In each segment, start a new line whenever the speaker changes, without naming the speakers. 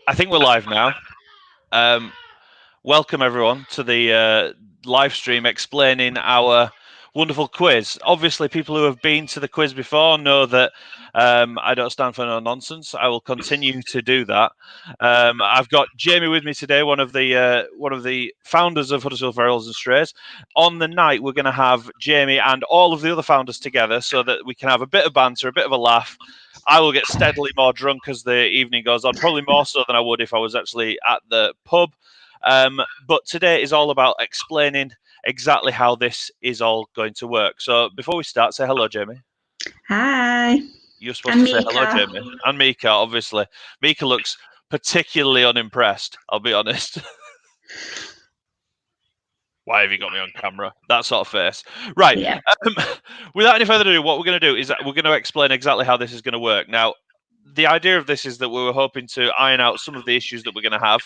I think we're live now. Welcome everyone to the live stream explaining our wonderful quiz. Obviously, people who have been to the quiz before know that I don't stand for no nonsense. I will continue to do that. I've got Jamie with me today, one of the founders of Huddersfield Ferals and Strays. On the night, we're going to have Jamie and all of the other founders together so that we can have a bit of banter, a bit of a laugh. I will get steadily more drunk as the evening goes on, probably more so than I would if I was actually at the pub. But today is all about explaining exactly how this is all going to work. So before we start, say hello, Jamie.
Hi.
You're supposed
I'm
to say hello,
Mika.
Jamie. And Mika, obviously. Mika looks particularly unimpressed, I'll be honest. Why have you got me on camera? That sort of face. Right.
Yeah.
Without any further ado, what we're going to do is we're going to explain exactly how this is going to work. Now, the idea of this is that we were hoping to iron out some of the issues that we're going to have.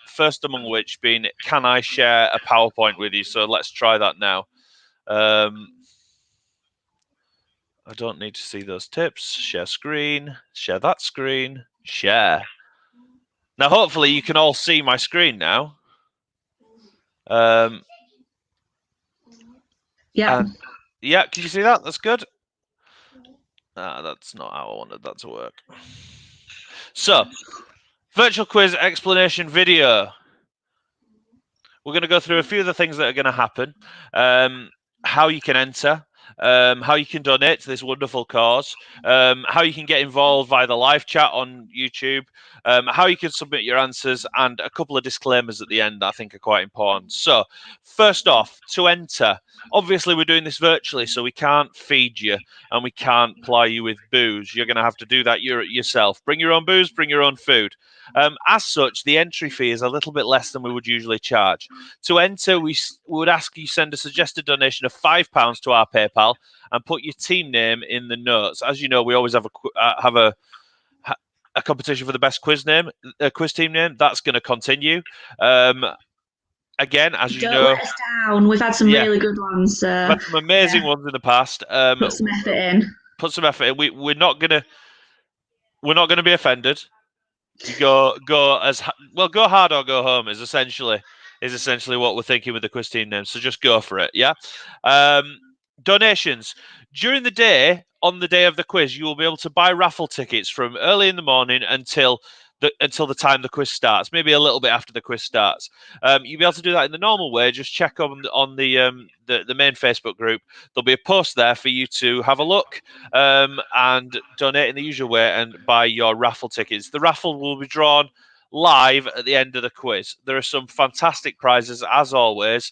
First among which being, can I share a PowerPoint with you? So let's try that now. I don't need to see those tips. Share screen, share that screen, share. Now, hopefully you can all see my screen now.
Yeah.
Yeah, can you see that? That's good. That's not how I wanted that to work. So, virtual quiz explanation video. We're going to go through a few of the things that are going to happen. How you can enter, how you can donate to this wonderful cause, how you can get involved via the live chat on YouTube, how you can submit your answers, and a couple of disclaimers at the end that I think are quite important. So, first off, to enter, obviously we're doing this virtually, so we can't feed you and we can't ply you with booze. You're going to have to do that yourself. Bring your own booze, bring your own food. As such, the entry fee is a little bit less than we would usually charge. To enter, we would ask you send a suggested donation of £5 to our PayPal and put your team name in the notes. As you know, we always have a competition for the best quiz team name. That's going to continue. Again, as you
Don't
know,
let us down. We've had some really good ones.
we've had some amazing ones in the past.
Put some effort in.
Put some effort in. We're not gonna be offended. You go as well. Go hard or go home is essentially what we're thinking with the quiz team name. So just go for it. Yeah. Donations during the day. On the day of the quiz, you will be able to buy raffle tickets from early in the morning until the time the quiz starts. Maybe a little bit after the quiz starts. You'll be able to do that in the normal way. Just check on the main Facebook group. There'll be a post there for you to have a look and donate in the usual way and buy your raffle tickets. The raffle will be drawn live at the end of the quiz. There are some fantastic prizes as always,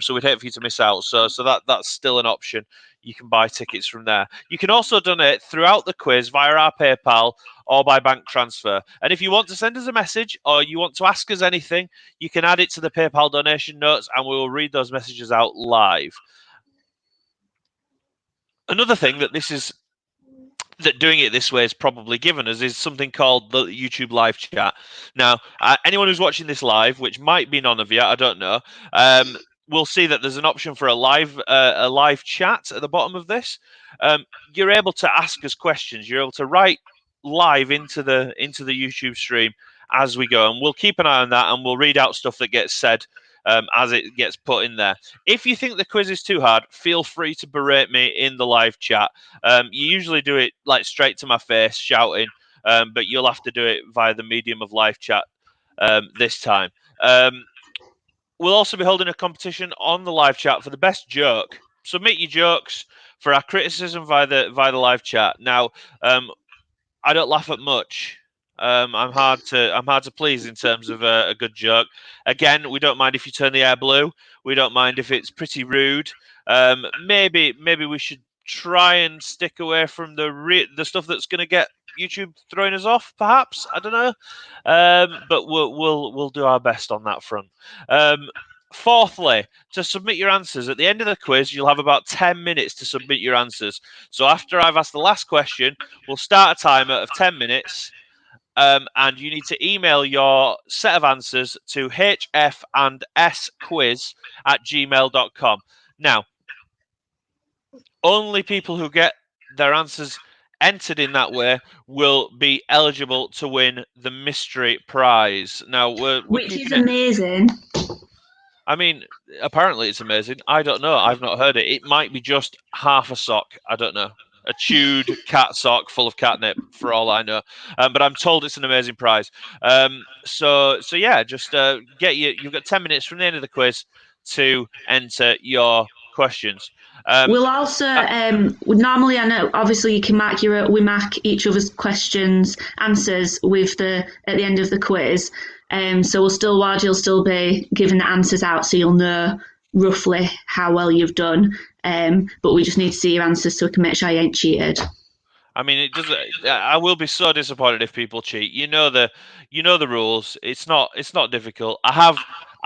so we'd hate for you to miss out. So that's still an option. You can buy tickets from there. You can also donate throughout the quiz via our PayPal or by bank transfer. And if you want to send us a message or you want to ask us anything, you can add it to the PayPal donation notes and we will read those messages out live. Another thing that doing it this way has probably given us is something called the YouTube live chat. Now, anyone who's watching this live, which might be none of you, I don't know, will see that there's an option for a live chat at the bottom of this. You're able to ask us questions. You're able to write live into the YouTube stream as we go, and we'll keep an eye on that, and we'll read out stuff that gets said as it gets put in there. If you think the quiz is too hard, feel free to berate me in the live chat. You usually do it like straight to my face, shouting, but you'll have to do it via the medium of live chat this time. We'll also be holding a competition on the live chat for the best joke. Submit your jokes for our criticism via the live chat. Now, I don't laugh at much. I'm hard to please in terms of a good joke. Again, we don't mind if you turn the air blue. We don't mind if it's pretty rude. Maybe we should try and stick away from the stuff that's going to get YouTube throwing us off. Perhaps, I don't know. But we'll do our best on that front. Fourthly, to submit your answers at the end of the quiz, you'll have about 10 minutes to submit your answers. So after I've asked the last question, we'll start a timer of 10 minutes. And you need to email your set of answers to hfandsquiz@gmail.com. Now, only people who get their answers entered in that way will be eligible to win the mystery prize. Now we're
Which is
keeping it.
amazing.
I mean, apparently it's amazing. I don't know. I've not heard it. It might be just half a sock. I don't know. A chewed cat sock full of catnip, for all I know. But I'm told it's an amazing prize. So yeah, just get you. You've got 10 minutes from the end of the quiz to enter your questions.
We'll also normally, I know obviously you can we mark each other's questions answers with at the end of the quiz. So you'll still be giving the answers out, so you'll know roughly how well you've done. But we just need to see your answers so we can make sure you ain't cheated.
I mean, it doesn't. I will be so disappointed if people cheat. You know the rules. It's not difficult.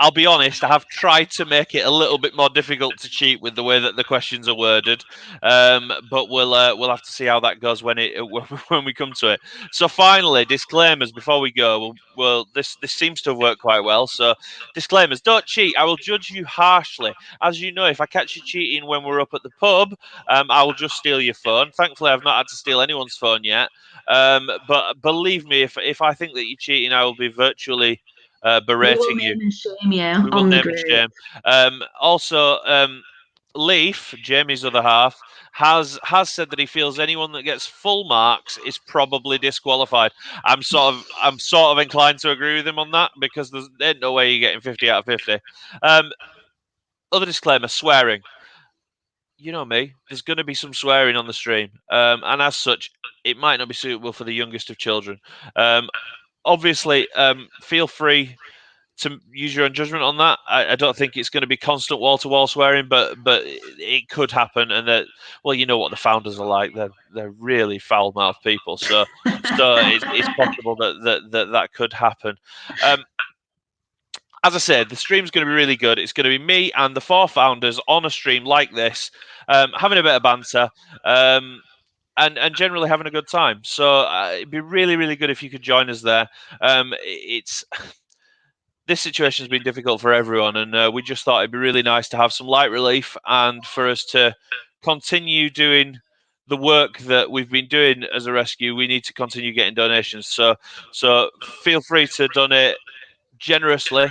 I'll be honest. I have tried to make it a little bit more difficult to cheat with the way that the questions are worded. But we'll have to see how that goes when when we come to it. So finally, disclaimers before we go. Well, this seems to have worked quite well. So disclaimers: don't cheat. I will judge you harshly. As you know, if I catch you cheating when we're up at the pub, I will just steal your phone. Thankfully, I've not had to steal anyone's phone yet. But believe me, if I think that you're cheating, I will be virtually berating you.
We will name and shame you
We will
on the
name and
group.
shame. Also, Leaf, Jamie's other half, has said that he feels anyone that gets full marks is probably disqualified. I'm sort of inclined to agree with him on that, because there's ain't no way you're getting 50 out of 50. Other disclaimer: swearing. You know me, there's going to be some swearing on the stream, and as such, it might not be suitable for the youngest of children. Obviously, feel free to use your own judgment on that. I don't think it's going to be constant wall-to-wall swearing, but it could happen, and that, well, you know what the founders are like. They're really foul-mouthed people, so it's possible that could happen. As I said, the stream's going to be really good. It's going to be me and the 4 founders on a stream like this, having a bit of banter, and generally having a good time. So it'd be really, really good if you could join us there. This situation has been difficult for everyone, and we just thought it'd be really nice to have some light relief and for us to continue doing the work that we've been doing as a rescue. We need to continue getting donations. So feel free to donate generously.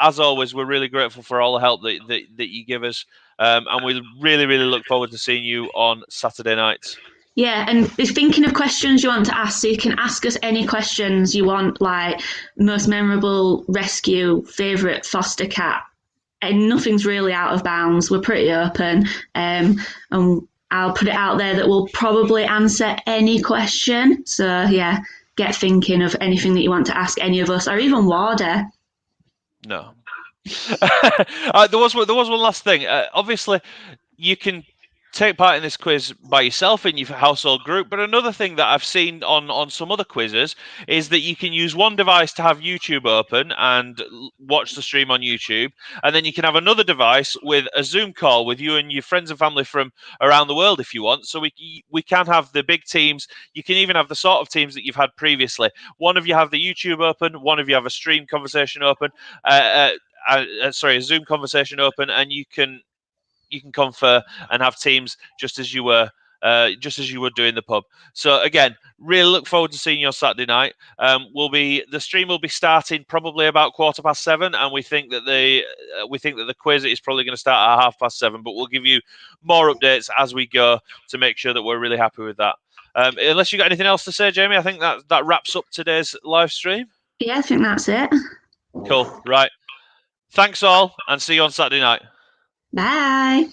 As always, we're really grateful for all the help that you give us, and we really, really look forward to seeing you on Saturday nights.
Yeah, and if thinking of questions you want to ask, so you can ask us any questions you want, like most memorable rescue, favourite foster cat, and nothing's really out of bounds. We're pretty open, and I'll put it out there that we'll probably answer any question. So yeah, get thinking of anything that you want to ask any of us, or even Warder.
No. There was one last thing. Obviously, you can take part in this quiz by yourself in your household group, but another thing that I've seen on some other quizzes is that you can use one device to have YouTube open and watch the stream on YouTube, and then you can have another device with a Zoom call with you and your friends and family from around the world if you want. So we can have the big teams. You can even have the sort of teams that you've had previously. One of you have the YouTube open, one of you have a stream conversation open, a Zoom conversation open, and you can confer and have teams just as you would do in the pub. So again, really look forward to seeing you on Saturday night. The stream will be starting probably about 7:15, and we think that the quiz is probably going to start at 7:30. But we'll give you more updates as we go to make sure that we're really happy with that. Unless you got anything else to say, Jamie, I think that wraps up today's live stream.
Yeah, I think that's it.
Cool. Right. Thanks all, and see you on Saturday night.
Bye.